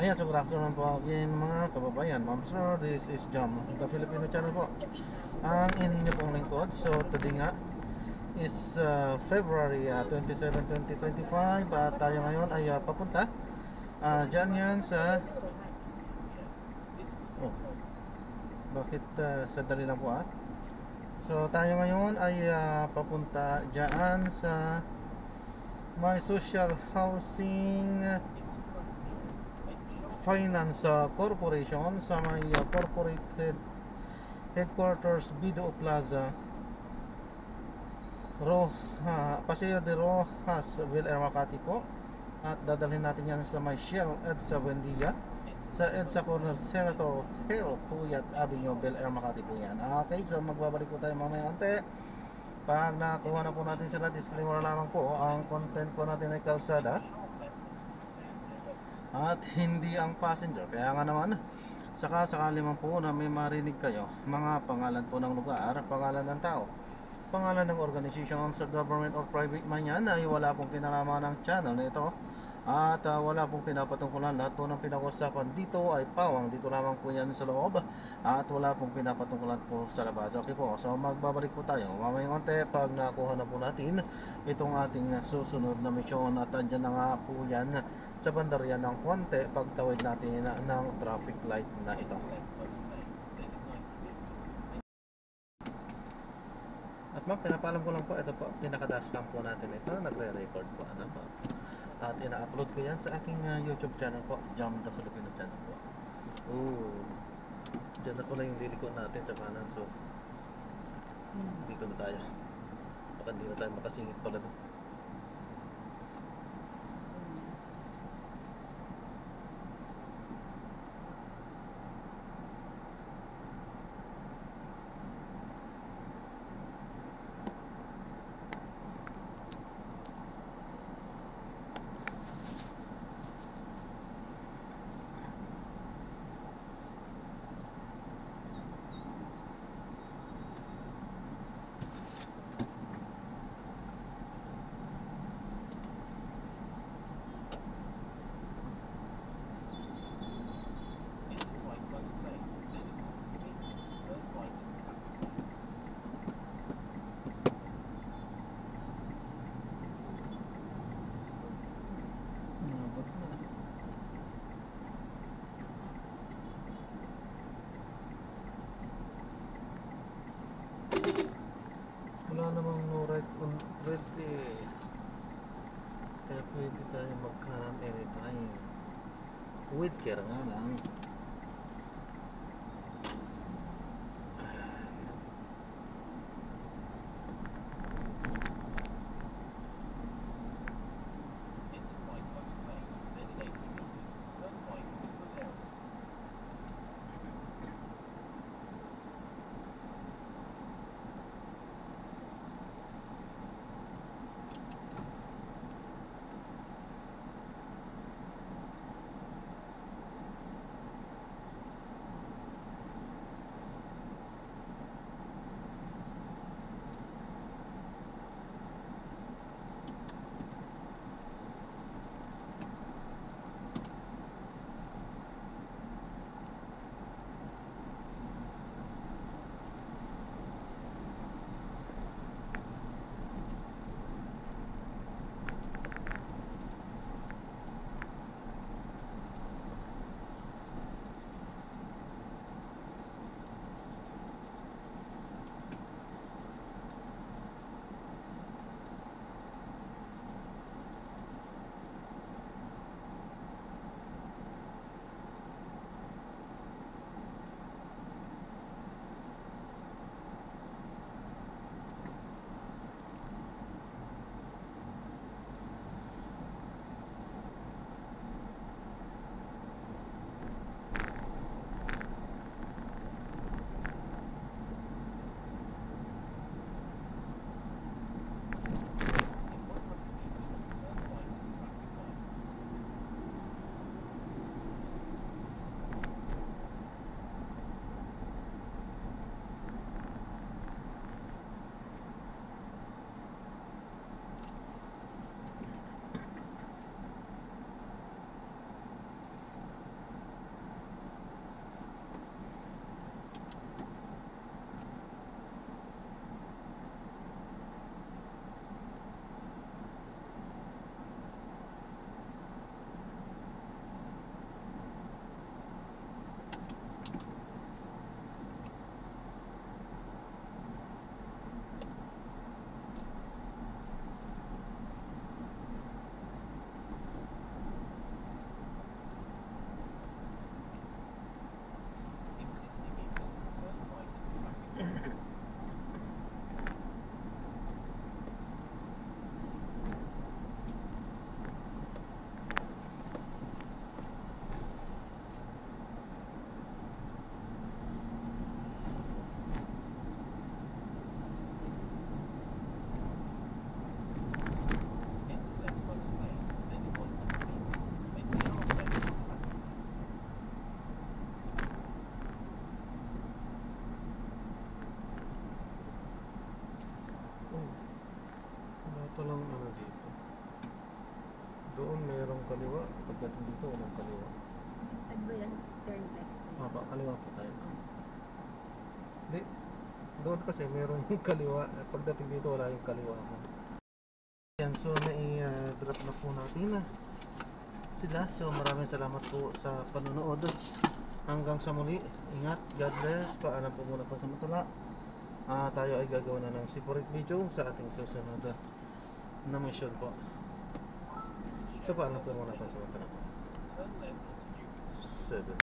Ayan, so good afternoon po again mga kababayan. Ma'am sir, this is Jam, the Filipino channel po. Ang inyo pong lingkod. So today nga is February 27, 2025. At tayo ngayon ay papunta dyan yan sa oh, bakit sandali lang po So tayo ngayon ay papunta dyan sa my social housing finance corporation sa may corporate headquarters Bido Plaza, Paseo de Rojas, Villar, Makati po. At dadalhin natin yan sa may Shell EDSA Buendia, sa EDSA Corner Senator Hill, Puyat Avenue, Villar, Makati po yan. Okay, so magbabalik po tayo mamaya konti. Pag nakuha na po natin sila, disclaimer lamang po, ang content po natin ay kalsada at hindi ang passenger. Kaya nga naman, sakali man po na may marinig kayo mga pangalan po ng lugar, pangalan ng tao, pangalan ng organisasyon sa government or private man yan, ay wala pong kinalaman ng channel na ito. At wala pong pinapatungkulan. Lahat po ng pinag-usapan dito ay pawang dito lamang po yan sa loob. At wala pong pinapatungkulan po sa labas. Okay po, so magbabalik po tayo mamayang konti pag nakuha na po natin itong ating susunod na misyon. At andyan na nga po yan sa bandarya ng konti pagtawid natin ng traffic light na ito. At ma'am, pinapalam ko lang po, ito po, pinaka-dashcam po natin ito, nagre-record po ano po. At ina-upload ko yan sa aking YouTube channel po, Jam the Filipino channel po. Diyan na pala yung liliko natin sa kanan, so dito na tayo. Baka hindi na tayo makasingit pala doon. Wala namang no right on red eh. Kaya pwede tayo magkanan anytime. With care nga lang. Doon mayroong kaliwa. Pagdating dito, walang kaliwa. Ano ba yan? Turn left. Kaliwa po tayo. Hindi. Doon kasi mayroong kaliwa. Pagdating dito, wala yung kaliwa. Yan, so nai-drop na po natin sila. So maraming salamat po sa panonood. Hanggang sa muli. Ingat. God bless. Paalam po muna po sa matala. Tayo ay gagawa na ng separate video sa ating susunod na mission po. So paalam po muna po sa matala. 7